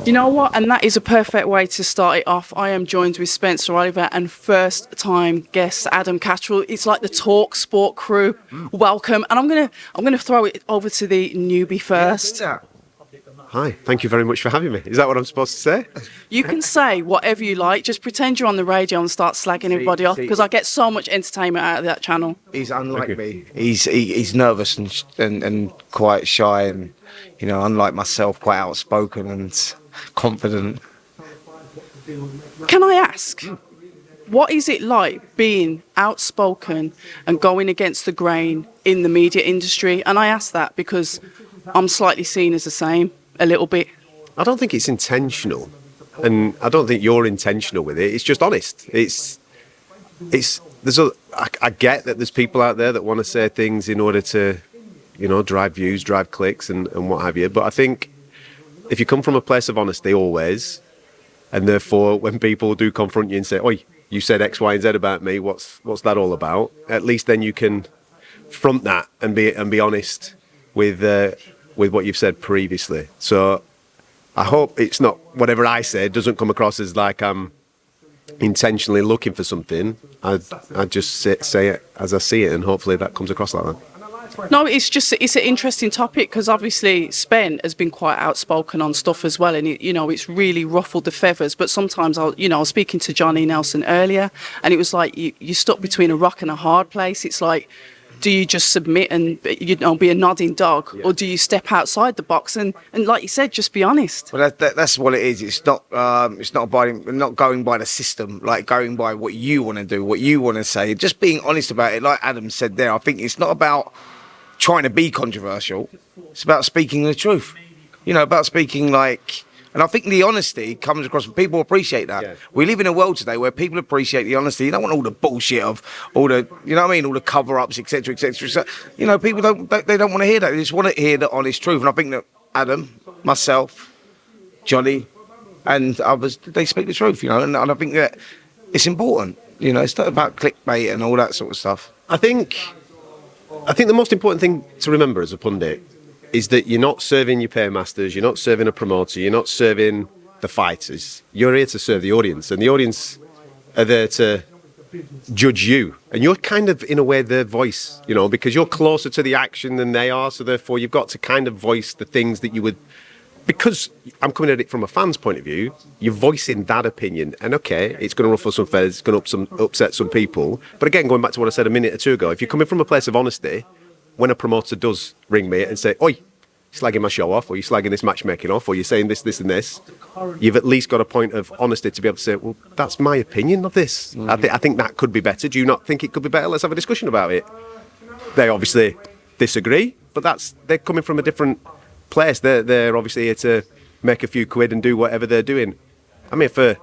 You know what? And that is a perfect way to start it off. I am joined with Spencer Oliver and first-time guest Adam Catterall. It's like the TalkSPORT crew. Welcome. And I'm gonna throw it over to the newbie first. Hi, thank you very much for having me. Is that what I'm supposed to say? You can say whatever you like. Just pretend you're on the radio and start slagging everybody off, because I get so much entertainment out of that channel. He's unlike me. He's nervous and quite shy, and unlike myself, quite outspoken and confident. Can I ask, what is it like being outspoken and going against the grain in the media industry? And I ask that because I'm slightly seen as the same, a little bit. I don't think it's intentional, and I don't think you're intentional with it. It's just honest. I get that there's people out there that want to say things in order to, drive views, drive clicks, and what have you. But I think if you come from a place of honesty always, and therefore when people do confront you and say, "Oi, you said X, Y, and Z about me. What's that all about?" At least then you can front that and be honest with what you've said previously. So I hope it's not, whatever I say doesn't come across as like I'm intentionally looking for something. I just say it as I see it, and hopefully that comes across like that. No, it's an interesting topic, because obviously Spen has been quite outspoken on stuff as well, and it's really ruffled the feathers. But sometimes I was speaking to Johnny Nelson earlier, and it was like you're stuck between a rock and a hard place. It's like, do you just submit and be a nodding dog, or do you step outside the box and like you said, just be honest? Well, that's what it is. It's not not going by the system, like going by what you want to do, what you want to say. Just being honest about it, like Adam said there. I think it's not about trying to be controversial. It's about speaking the truth. About speaking like. And I think the honesty comes across, and people appreciate that. Yeah. We live in a world today where people appreciate the honesty. You don't want all the bullshit of all the, all the cover-ups, etc., etc. So, people don't want to hear that. They just want to hear the honest truth. And I think that Adam, myself, Johnny, and others, they speak the truth. And I think that it's important. It's not about clickbait and all that sort of stuff. I think the most important thing to remember as a pundit is that you're not serving your paymasters, you're not serving a promoter, you're not serving the fighters. You're here to serve the audience, and the audience are there to judge you. And you're kind of, in a way, their voice, because you're closer to the action than they are, so therefore you've got to kind of voice the things that you would... Because I'm coming at it from a fan's point of view, you're voicing that opinion, and okay, it's going to ruffle some feathers, it's going to upset some people. But again, going back to what I said a minute or two ago, if you're coming from a place of honesty, when a promoter does ring me and say, "Oi, you're slagging my show off, or you're slagging this matchmaking off, or you're saying this, this and this," you've at least got a point of honesty to be able to say, "Well, that's my opinion of this. I think that could be better. Do you not think it could be better? Let's have a discussion about it." They obviously disagree, but they're coming from a different place. They're obviously here to make a few quid and do whatever they're doing. I'm here for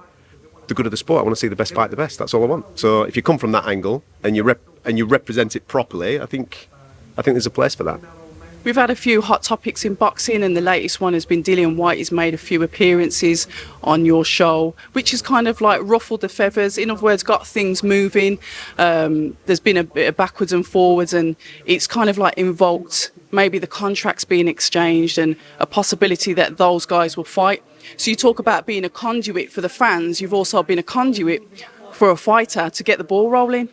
the good of the sport. I want to see the best fight the best. That's all I want. So if you come from that angle and you represent it properly, I think there's a place for that. We've had a few hot topics in boxing, and the latest one has been Dillon White has made a few appearances on your show, which has kind of like ruffled the feathers. In other words, got things moving. There's been a bit of backwards and forwards, and it's kind of like invoked maybe the contracts being exchanged and a possibility that those guys will fight. So you talk about being a conduit for the fans. You've also been a conduit for a fighter to get the ball rolling.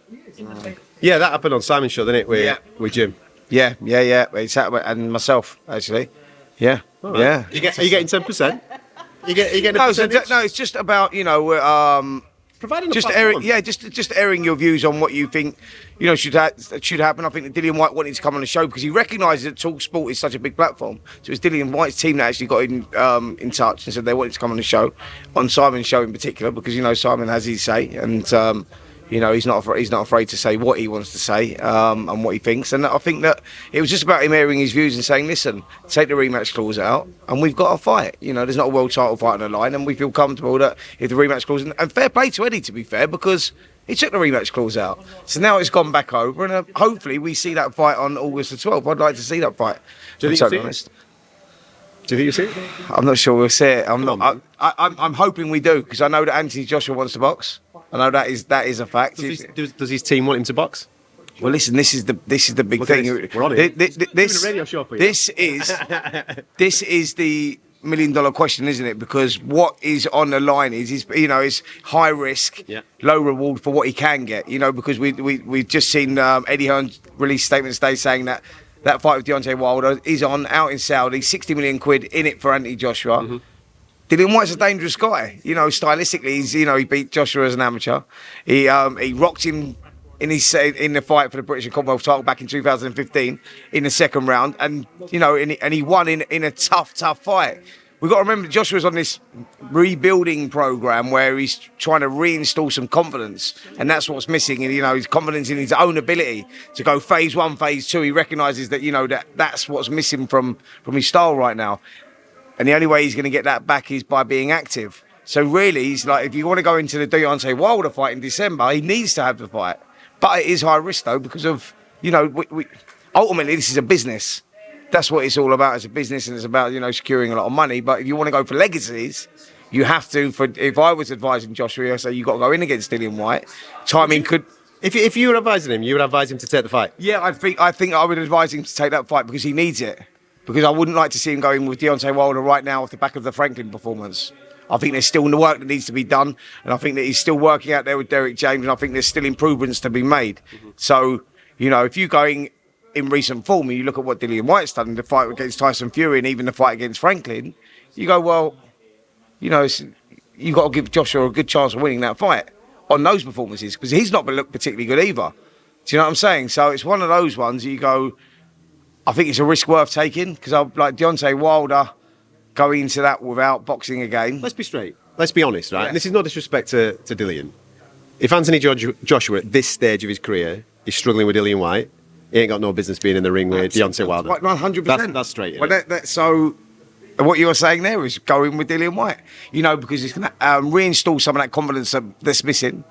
Yeah, that happened on Simon's show, didn't it, with Jim? Yeah. It's happened, and myself, actually. Yeah, right. Yeah. Are you getting 10%? You getting a percentage? No, it's just about, providing just airing, just airing your views on what you think, should happen. I think that Dillon White wanted to come on the show because he recognises that TalkSPORT is such a big platform. So it's Dillon White's team that actually got in touch and said they wanted to come on the show, on Simon's show in particular, because Simon has his say, and he's not afraid to say what he wants to say and what he thinks. And I think that it was just about him airing his views and saying, listen, take the rematch clause out and we've got a fight. There's not a world title fight on the line, and we feel comfortable that if the rematch clause... And fair play to Eddie, to be fair, because he took the rematch clause out. So now it's gone back over, and hopefully we see that fight on August the 12th. I'd like to see that fight. Do you think you'll see it? Do you think you'll see it? I'm not sure we'll see it. I'm hoping we do, because I know that Anthony Joshua wants to box. I know that is a fact. Does his team want him to box? Well, listen, this is the big thing. We're on it. We're doing a radio show for you. This is the million question, isn't it? Because what is on the line is it's high risk, low reward for what he can get. Because we've just seen Eddie Hearn release statements today saying that fight with Deontay Wilder is on out in Saudi, 60 million quid in it for Anthony Joshua. Mm-hmm. Dillian White's a dangerous guy. Stylistically, he beat Joshua as an amateur. He rocked him in the fight for the British and Commonwealth title back in 2015 in the second round, and he won in a tough fight. We've got to remember Joshua's on this rebuilding program where he's trying to reinstall some confidence, and that's what's missing. And his confidence in his own ability to go phase 1, phase 2. He recognises that that's what's missing from his style right now, and the only way he's going to get that back is by being active. So really, he's like, if you want to go into the Deontay Wilder fight in December, he needs to have the fight. But it is high risk, though, because of, ultimately, this is a business. That's what it's all about as a business, and it's about, securing a lot of money. But if you want to go for legacies, you have to, if I was advising Joshua, I'd say you've got to go in against Dillian White. Timing could... If you were advising him, you would advise him to take the fight? Yeah, I think I would advise him to take that fight because he needs it. Because I wouldn't like to see him going with Deontay Wilder right now off the back of the Franklin performance. I think there's still work that needs to be done, and I think that he's still working out there with Derek James, and I think there's still improvements to be made. Mm-hmm. So, if you're going in recent form and you look at what Dillian White's done in the fight against Tyson Fury and even the fight against Franklin, you go, well, you've got to give Joshua a good chance of winning that fight on those performances, because he's not looked particularly good either. Do you know what I'm saying? So it's one of those ones you go, I think it's a risk worth taking, because like Deontay Wilder going into that without boxing again. Let's be straight. Let's be honest, right? Yeah. And this is no disrespect to Dillon. If Anthony Joshua at this stage of his career is struggling with Dillian White, he ain't got no business being in the ring with Deontay Wilder. 100%. That's straight. Well, so what you're saying there is going with Dillian White, because it's going to reinstall some of that confidence that's missing.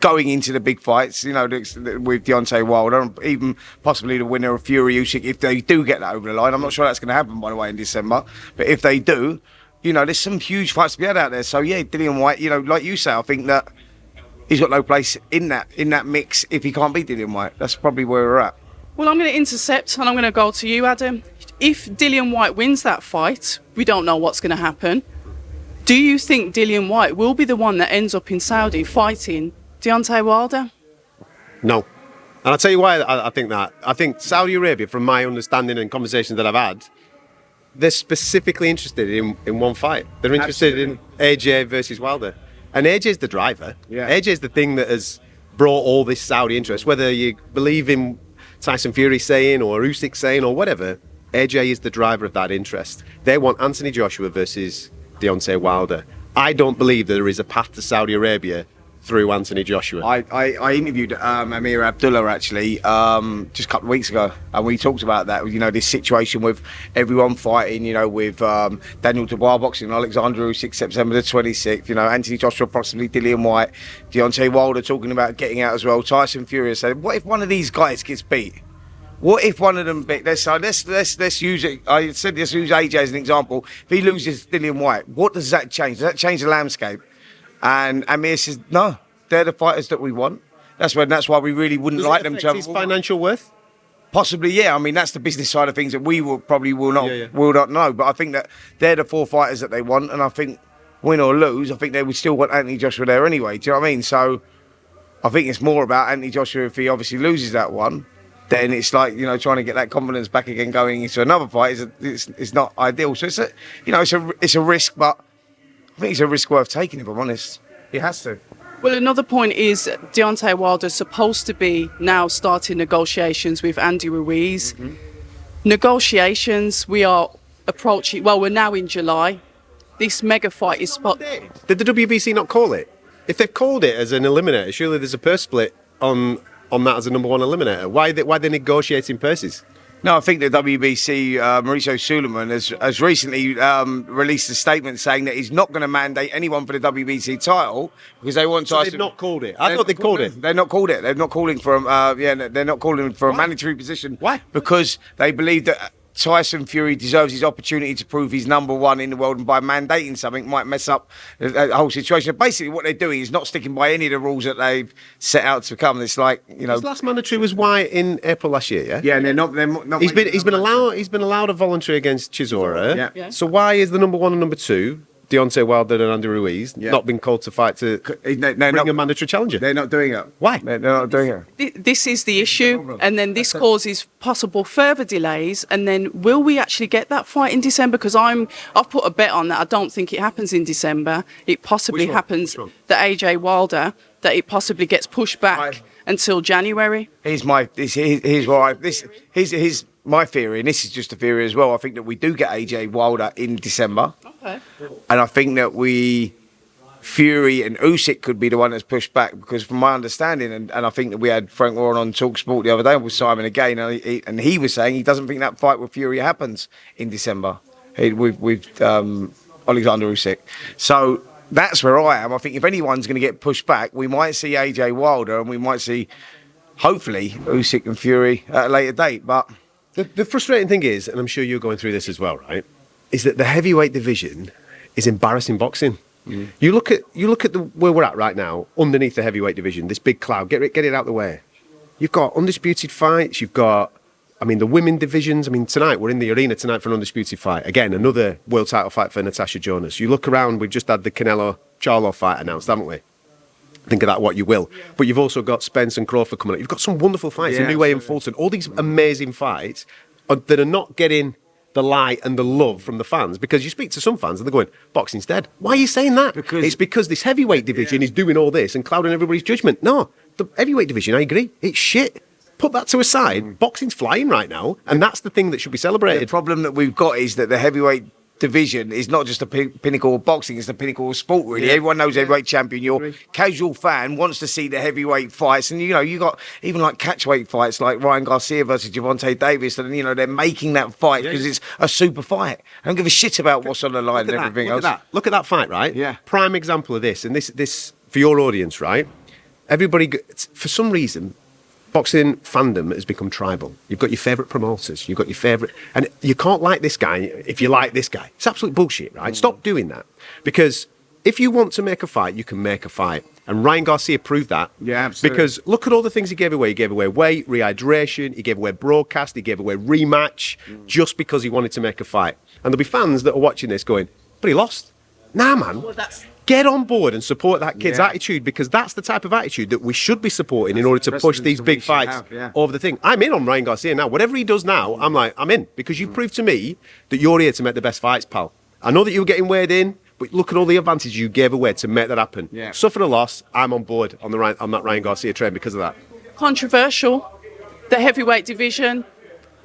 Going into the big fights, with Deontay Wilder, and even possibly the winner of Fury Usyk, if they do get that over the line. I'm not sure that's going to happen, by the way, in December. But if they do, there's some huge fights to be had out there. So, yeah, Dillian White, like you say, I think that he's got no place in that mix if he can't beat Dillian White. That's probably where we're at. Well, I'm going to intercept, and I'm going to go to you, Adam. If Dillian White wins that fight, we don't know what's going to happen. Do you think Dillian White will be the one that ends up in Saudi fighting Deontay Wilder? No. And I'll tell you why I think that. I think Saudi Arabia, from my understanding and conversations that I've had, they're specifically interested in one fight. They're interested in AJ versus Wilder. And AJ's the driver. Yeah. AJ's the thing that has brought all this Saudi interest. Whether you believe in Tyson Fury saying or Usyk saying or whatever, AJ is the driver of that interest. They want Anthony Joshua versus Deontay Wilder. I don't believe that there is a path to Saudi Arabia through Anthony Joshua. I interviewed Amir Abdullah actually just a couple of weeks ago, and we talked about that. This situation with everyone fighting. With Daniel Dubois boxing Alexander Usyk September the 26th. Anthony Joshua possibly Dillian White, Deontay Wilder talking about getting out as well. Tyson Fury said, "What if one of these guys gets beat? What if one of them beat? Let's use it. I said let's use AJ as an example. If he loses Dillian White, what does that change? Does that change the landscape?" And Amir says, no, they're the fighters that we want. That's why we really wouldn't like them to have his financial worth? Possibly, yeah. I mean, that's the business side of things that we will not know. But I think that they're the four fighters that they want. And I think, win or lose, I think they would still want Anthony Joshua there anyway. Do you know what I mean? So I think it's more about Anthony Joshua. If he obviously loses that one, then it's like, trying to get that confidence back again going into another fight. It's not ideal. So it's a risk, but I think it's a risk worth taking, if I'm honest. He has to. Well, another point is Deontay Wilder's supposed to be now starting negotiations with Andy Ruiz. Mm-hmm. Negotiations, we are approaching, well, we're now in July. This mega fight is... Did the WBC not call it? If they've called it as an eliminator, surely there's a purse split on that as a number one eliminator. Why are they negotiating purses? No, I think the WBC, Mauricio Suleiman, has recently released a statement saying that he's not going to mandate anyone for the WBC title because they want Tyson. They've not called it. I thought they called it. They're not called it. They're not calling for they're not calling for a mandatory position. Why? Because they believe that Tyson Fury deserves his opportunity to prove he's number one in the world, and by mandating something might mess up the whole situation. Basically, what they're doing is not sticking by any of the rules that they've set out to come. It's like, you know, his last mandatory was White in April last year. Yeah, yeah, and they're not. He's been allowed a voluntary against Chisora. Yeah. So why is the number one and number two, Deontay Wilder and Andy Ruiz, not been called to fight to bring a mandatory challenger? They're not doing it. Why? They're not doing it. This is the issue, and then this causes possible further delays. And then, will we actually get that fight in December? Because I've put a bet on that. I don't think it happens in December. It possibly happens that AJ Wilder, that it possibly gets pushed back until January. Here's my theory, and this is just a theory as well. I think that we do get AJ Wilder in December. Okay. And I think that Fury and Usyk could be the one that's pushed back, because from my understanding, and I think that we had Frank Warren on TalkSPORT the other day with Simon again, and he was saying he doesn't think that fight with Fury happens in December with Alexander Usyk. So that's where I am. I think if anyone's going to get pushed back, we might see AJ Wilder, and we might see, hopefully, Usyk and Fury at a later date. But The frustrating thing is, and I'm sure you're going through this as well, right, is that the heavyweight division is embarrassing boxing. Mm. You look at where we're at right now, underneath the heavyweight division, this big cloud, get it out the way. You've got undisputed fights, you've got, the women divisions. Tonight, we're in the arena tonight for an undisputed fight. Again, another world title fight for Natasha Jonas. You look around, we've just had the Canelo-Charlo fight announced, haven't we? Think of that what you will. But you've also got Spence and Crawford coming up. You've got some wonderful fights in New Way and Fulton. All these amazing fights that are not getting the light and the love from the fans, because you speak to some fans and they're going, boxing's dead. Why are you saying that? It's because this heavyweight division is doing all this and clouding everybody's judgment. No, the heavyweight division, I agree, it's shit. Put that to a side. Boxing's flying right now, and that's the thing that should be celebrated. The problem that we've got is that the heavyweight division is not just the pinnacle of boxing, it's the pinnacle of sport, really. Everyone knows heavyweight champion. Your casual fan wants to see the heavyweight fights, and you got even like catchweight fights like Ryan Garcia versus Javante Davis, and they're making that fight because it's a super fight. I don't give a shit about what's on the line and everything else. Look at that fight, right? Yeah. Prime example of this, and this for your audience, right? Everybody, for some reason, boxing fandom has become tribal. You've got your favourite promoters, you've got your favourite... And you can't like this guy if you like this guy. It's absolute bullshit, right? Stop doing that. Because if you want to make a fight, you can make a fight. And Ryan Garcia proved that. Yeah, absolutely. Because look at all the things he gave away. He gave away weight, rehydration, he gave away broadcast, he gave away rematch, just because he wanted to make a fight. And there'll be fans that are watching this going, but he lost. Nah, man. Well, get on board and support that kid's attitude, because that's the type of attitude that we should be supporting in order to push these big fights over the thing. I'm in on Ryan Garcia now. Whatever he does now, I'm in, because you proved to me that you're here to make the best fights, pal. I know that you were getting weighed in, but look at all the advantages you gave away to make that happen. Yeah. Suffer a loss, I'm on board on that Ryan Garcia train because of that. Controversial. The heavyweight division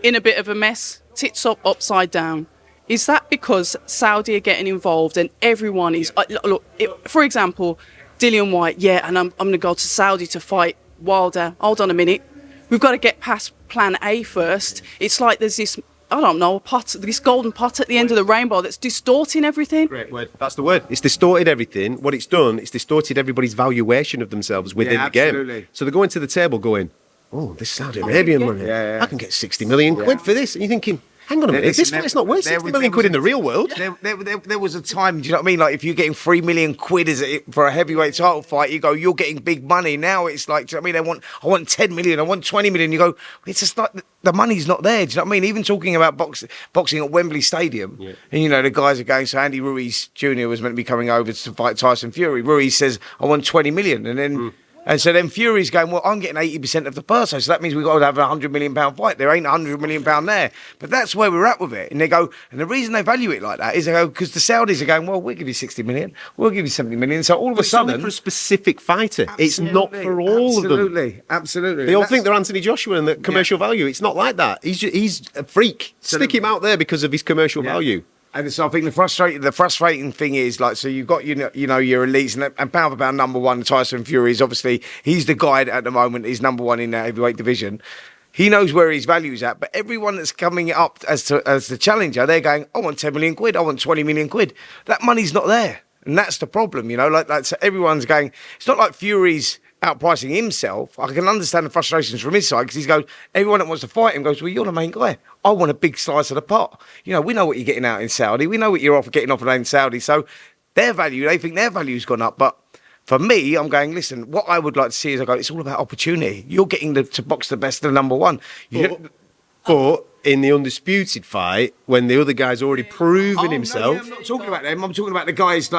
in a bit of a mess, tits up, upside down. Is that because Saudi are getting involved and everyone is... Look, for example, Dillon White, and I'm going to go to Saudi to fight Wilder. Hold on a minute. We've got to get past plan A first. It's like there's this, this golden pot at the end of the rainbow that's distorting everything. Great word. That's the word. It's distorted everything. What it's done, it's distorted everybody's valuation of themselves within the game. So they're going to the table going, oh, this Saudi Arabian money. I can get 60 million quid for this. And you're thinking... Hang on a minute, this fight's not worth 60 million quid in the real world. There was a time, do you know what I mean? Like, if you're getting 3 million quid for a heavyweight title fight, you go, you're getting big money. Now it's like, do you know what I mean? I want 10 million, I want 20 million. You go, it's just like, the money's not there. Do you know what I mean? Even talking about boxing at Wembley Stadium, and the guys are going, so Andy Ruiz Jr. was meant to be coming over to fight Tyson Fury. Ruiz says, I want 20 million. And then... And so then Fury's going, well, I'm getting 80% of the purse, so that means we've got to have a £100 million fight. There ain't £100 million there. But that's where we're at with it. And they go, and the reason they value it like that is they go, because the Saudis are going, well, we'll give you 60 million, we'll give you 70 million. So all of a sudden... It's only for a specific fighter. It's not for all of them. Absolutely. They all think they're Anthony Joshua and the commercial value. It's not like that. He's a freak. Stick him out there because of his commercial value. And so I think the frustrating thing is, like, so you've got your elites, and pound for pound number one, Tyson Fury is obviously, he's the guy at the moment, he's number one in that heavyweight division. He knows where his value's at, but everyone that's coming up as the challenger, they're going, I want 10 million quid, I want 20 million quid. That money's not there. And that's the problem, like so everyone's going, it's not like Fury's outpricing himself, I can understand the frustrations from his side because he goes, everyone that wants to fight him goes, well, you're the main guy. I want a big slice of the pot. You know, we know what you're getting out in Saudi. We know what you're getting off in Saudi. So their value, they think their value's gone up. But for me, I'm going, listen, what I would like to see is it's all about opportunity. You're getting to box the best of the number one. But in the undisputed fight, when the other guy's already proven himself. No, I'm not talking about them. I'm talking about the guys,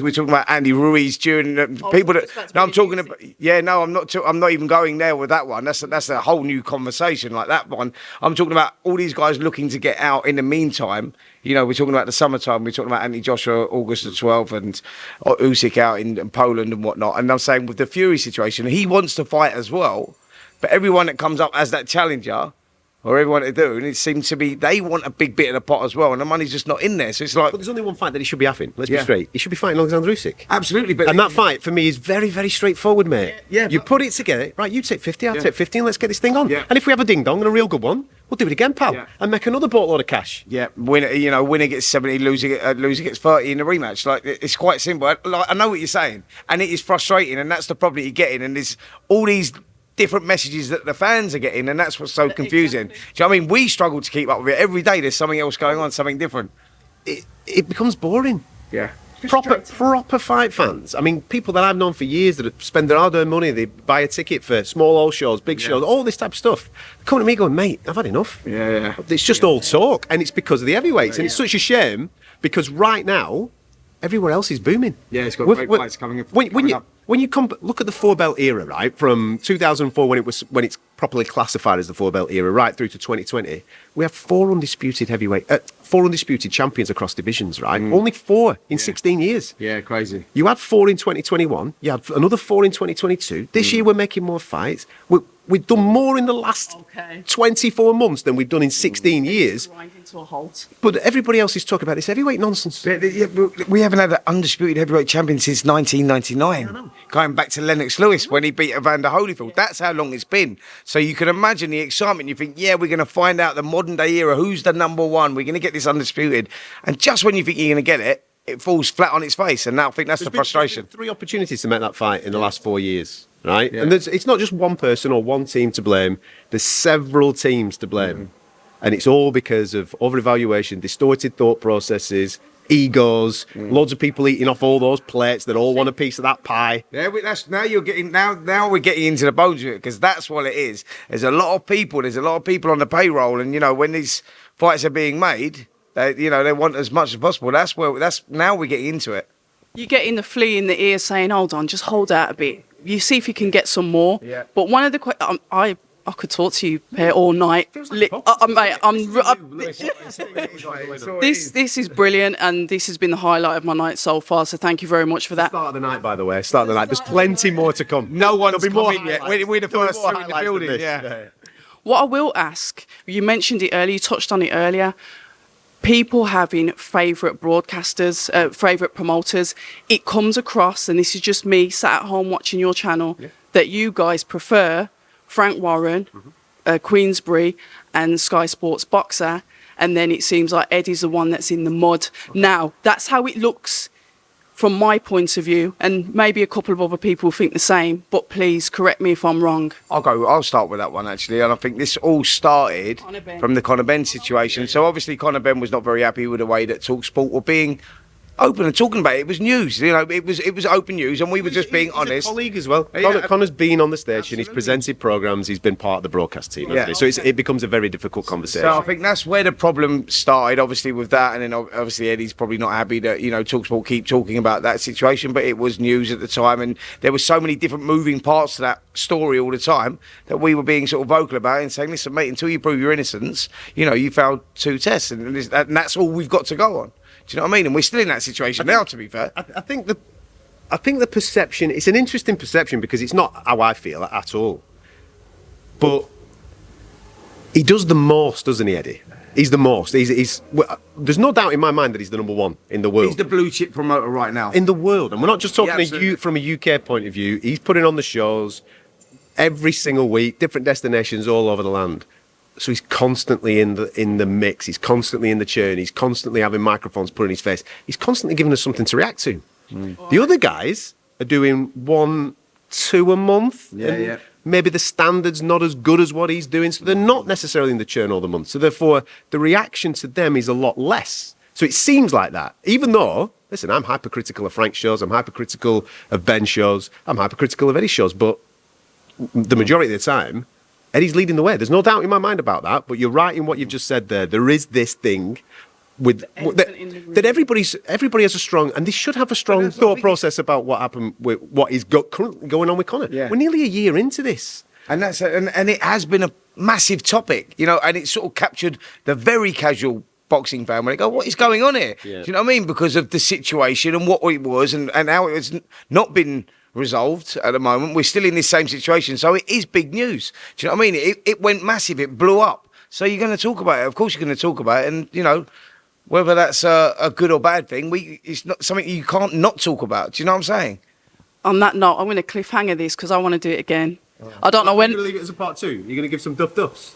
we're talking about Andy Ruiz during people that. No, I'm talking about. Yeah, no, I'm not. I'm not even going there with that one. That's a whole new conversation. Like that one, I'm talking about all these guys looking to get out in the meantime. You know, we're talking about the summertime. We're talking about Anthony Joshua, August the 12th, and Usyk out in Poland and whatnot. And I'm saying with the Fury situation, he wants to fight as well, but everyone that comes up as that challenger. Or everyone to do, and it seems to be they want a big bit of the pot as well, and the money's just not in there. So it's like, but there's only one fight that he should be having. Let's be straight. He should be fighting Alexander Usyk. Absolutely, but and that fight for me is very, very straightforward, mate. Yeah, you put it together, right? You take 50, I'll take 15. Let's get this thing on. Yeah. And if we have a ding dong and a real good one, we'll do it again, pal, and make another boatload of cash. Yeah, winner gets 70, loser gets 30 in the rematch. Like it's quite simple. I know what you're saying, and it is frustrating, and that's the problem you're getting. And there's all these different messages that the fans are getting, and that's what's so confusing. Exactly. Do you know what I mean? We struggle to keep up with it. Every day there's something else going on, something different. It becomes boring. Yeah. Proper fight fans. I mean, people that I've known for years that spend their hard-earned money, they buy a ticket for small old shows, big shows, all this type of stuff. They're coming to me going, mate, I've had enough. Yeah. It's just all talk, and it's because of the heavyweights, and it's such a shame because right now, everywhere else is booming. Yeah, it's got great fights coming up. When you look at the four belt era, right, from 2004 when it's properly classified as the four belt era, right through to 2020, we have four undisputed champions across divisions, right? Only four in 16 years. Yeah, crazy. You had four in 2021. You had another four in 2022. This year we're making more fights. We've done more in the last 24 months than we've done in 16 years. To a halt. But everybody else is talking about this heavyweight nonsense. We haven't had an undisputed heavyweight champion since 1999. Going back to Lennox Lewis when he beat Evander Holyfield. That's how long it's been. So you can imagine the excitement. You think, we're going to find out the modern day era. Who's the number one? We're going to get this undisputed. And just when you think you're going to get it, it falls flat on its face. And now I think that's the frustration. There's been 3 opportunities to make that fight in the last 4 years. Right? Yeah. And it's not just one person or one team to blame. There's several teams to blame. And it's all because of over-evaluation, distorted thought processes, egos, loads of people eating off all those plates that all want a piece of that pie. Yeah, now we're getting into the bones of it, because that's what it is. There's a lot of people on the payroll, and when these fights are being made, they want as much as possible. Now we're getting into it. You're getting the flea in the ear saying, hold on, just hold out a bit. You see if you can get some more. Yeah. But one of the I could talk to you here all night. Mate, this is brilliant, and this has been the highlight of my night so far. So thank you very much for that. Start of the night, by the way. Start of the night. There's plenty more to come. No one's come in yet. We're the first two in the building. Yeah. What I will ask, you mentioned it earlier. You touched on it earlier. People having favourite broadcasters, favourite promoters. It comes across, and this is just me sat at home watching your channel, that you guys prefer Frank Warren, Queensbury, and Sky Sports Boxer, and then it seems like Eddie's the one that's in the mud. Now, that's how it looks from my point of view, and maybe a couple of other people think the same, but please correct me if I'm wrong. I'll start with that one, actually, and I think this all started from the Conor Benn situation. So obviously Conor Benn was not very happy with the way that TalkSPORT were being open and talking about it. It was news, it was open news, and we were just being honest. He's a colleague as well. Conor's been on the stage and he's presented programmes, he's been part of the broadcast team, so it becomes a very difficult conversation. So I think that's where the problem started, obviously, with that, and then obviously Eddie's probably not happy that TalkSPORT keep talking about that situation, but it was news at the time, and there were so many different moving parts to that story all the time that we were being sort of vocal about it and saying, listen, mate, until you prove your innocence, you failed 2 tests, and that's all we've got to go on. Do you know what I mean? And we're still in that situation now, to be fair. I think the perception, it's an interesting perception because it's not how I feel at all. But he does the most, doesn't he, Eddie? He's the most. There's no doubt in my mind that he's the number one in the world. He's the blue chip promoter right now. In the world. And we're not just talking from a UK point of view. He's putting on the shows every single week, different destinations all over the land. So he's constantly in the mix. He's constantly in the churn. He's constantly having microphones put in his face. He's constantly giving us something to react to. The other guys are doing 1 2 a month. Yeah, and yeah. Maybe the standard's not as good as what he's doing, so they're not necessarily in the churn all the month. So therefore, the reaction to them is a lot less. So it seems like that. Even though, listen, I'm hypercritical of Frank's shows, I'm hypercritical of Ben's shows, I'm hypercritical of Eddie's shows, but the majority of the time, Eddie's leading the way. There's no doubt in my mind about that, but you're right in what you've just said there. There is this thing with that everybody has a strong, and they should have a strong thought process about what happened with what is currently going on with Conor. Yeah. We're nearly a year into this, and and it has been a massive topic, you know, and it sort of captured the very casual boxing fan when they go, "What is going on here?" Yeah. Do you know what I mean? Because of the situation and what it was, and how it has not been resolved at the moment. We're still in this same situation, so it is big news. Do you know what I mean? It went massive. It blew up. So you're going to talk about it. Of course, you're going to talk about it, and you know. Whether that's a good or bad thing, it's not something you can't not talk about. Do you know what I'm saying? On that note, I'm going to cliffhanger this because I want to do it again. I don't know when. You're going to leave it as a part 2. You're going to give some duffs.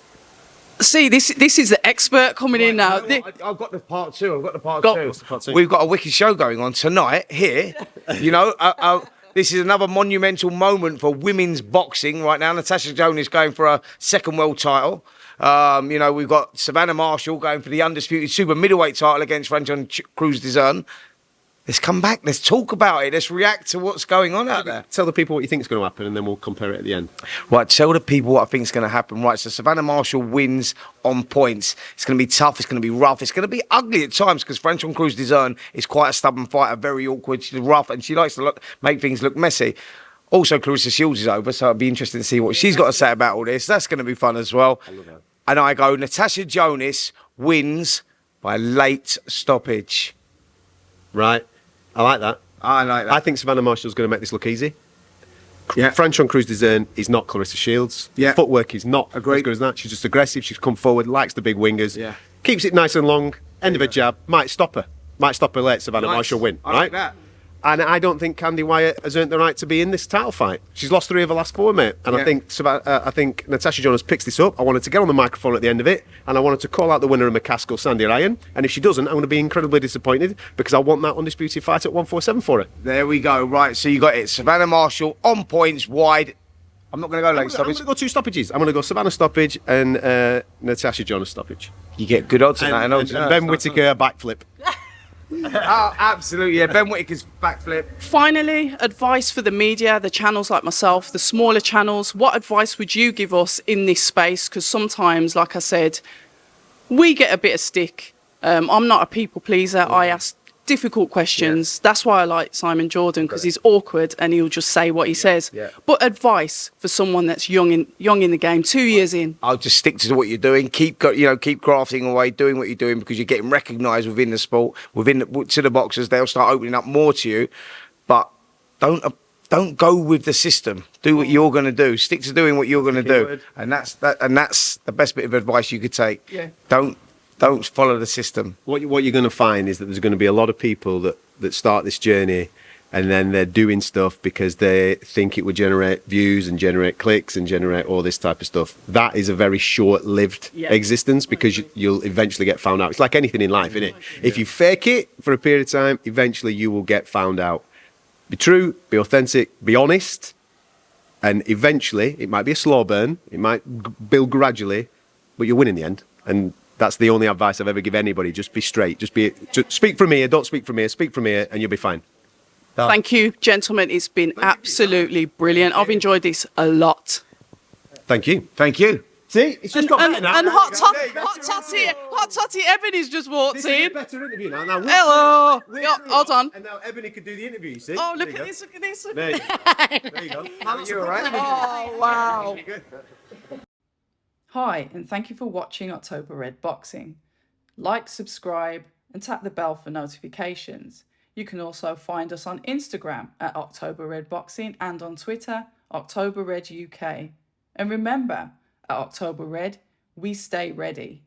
See, this is the expert coming in now. I've got the part 2. I've got the part Go. 2. What's the part 2? We've got a wicked show going on tonight here. You know, this is another monumental moment for women's boxing right now. Natasha Jonas going for her second world title. You know, we've got Savannah Marshall going for the undisputed super middleweight title against Franchon Cruz Dillon. Let's come back. Let's talk about it. Let's react to what's going on out there. Tell the people what you think is going to happen, and then we'll compare it at the end. Right, tell the people what I think is going to happen. Right, so Savannah Marshall wins on points. It's going to be tough. It's going to be rough. It's going to be ugly at times because Franchon Cruz Dillon is quite a stubborn fighter, very awkward. She's rough, and she likes to make things look messy. Also, Clarissa Shields is over, so it'll be interesting to see what she's got to say about all this. That's going to be fun as well. I love that. And I go, Natasha Jonas wins by late stoppage. Right. I like that. I like that. I think Savannah Marshall's going to make this look easy. Yeah. Franchon Cruz Dillon is not Clarissa Shields. Yeah. Footwork is not Agreed. as good as that. She's just aggressive. She's come forward, likes the big wingers. Yeah. Keeps it nice and long. End of a jab. Might stop her. Late Savannah Nice. Marshall win. I right? like that. And I don't think Candy Wyatt has earned the right to be in this title fight. She's lost 3 of her last 4, mate. And Yeah. I think Natasha Jonas picks this up. I wanted to get on the microphone at the end of it, and I wanted to call out the winner of McCaskill, Sandy Ryan. And if she doesn't, I'm going to be incredibly disappointed because I want that undisputed fight at 147 for her. There we go. Right, so you got it. Savannah Marshall on points, wide. I'm not going to go late I'm going stoppage. to go 2 stoppages. I'm going to go Savannah stoppage and Natasha Jonas stoppage. You get good odds on that. And Ben Whittaker backflip. Oh, absolutely. Yeah, Ben Whittaker's backflip. Finally, advice for the media, the channels like myself, the smaller channels. What advice would you give us in this space? Because sometimes, like I said, we get a bit of stick. I'm not a people pleaser. I ask difficult questions. That's why I like Simon Jordan, because he's awkward and he'll just say what he says. Yeah. But advice for someone that's young in the game, 2 years in. I'll just stick to what you're doing. Keep crafting away, doing what you're doing because you're getting recognised within the sport, to the boxers. They'll start opening up more to you. But don't go with the system. Do what you're going to do. Stick to doing what you're going to do, and that's the best bit of advice you could take. Yeah. Don't follow the system. What you're going to find is that there's going to be a lot of people that start this journey and then they're doing stuff because they think it would generate views and generate clicks and generate all this type of stuff. That is a very short-lived existence because you'll eventually get found out. It's like anything in life, isn't it? If you fake it for a period of time, eventually you will get found out. Be true, be authentic, be honest, and eventually it might be a slow burn, it might build gradually, but you'll win in the end. And that's the only advice I've ever give anybody. Just be straight. Just speak from here. Don't speak from here. Speak from here, and you'll be fine. Thank you, gentlemen. It's been absolutely brilliant. I've enjoyed this a lot. Thank you. Thank you. See, it's just got better now. And Hot Totty Ebony's just walked This is in. a better interview now. Now Hello. we're Yeah, through hold it, on. And now Ebony could do the interview. You see? Oh, There look you at go. this. Look at this. There you go. There you go. Now, You all right? Oh, wow. Hi, and thank you for watching October Red Boxing. Like, subscribe, and tap the bell for notifications. You can also find us on Instagram at October Red Boxing and on Twitter, October Red UK. And remember, at October Red, we stay ready.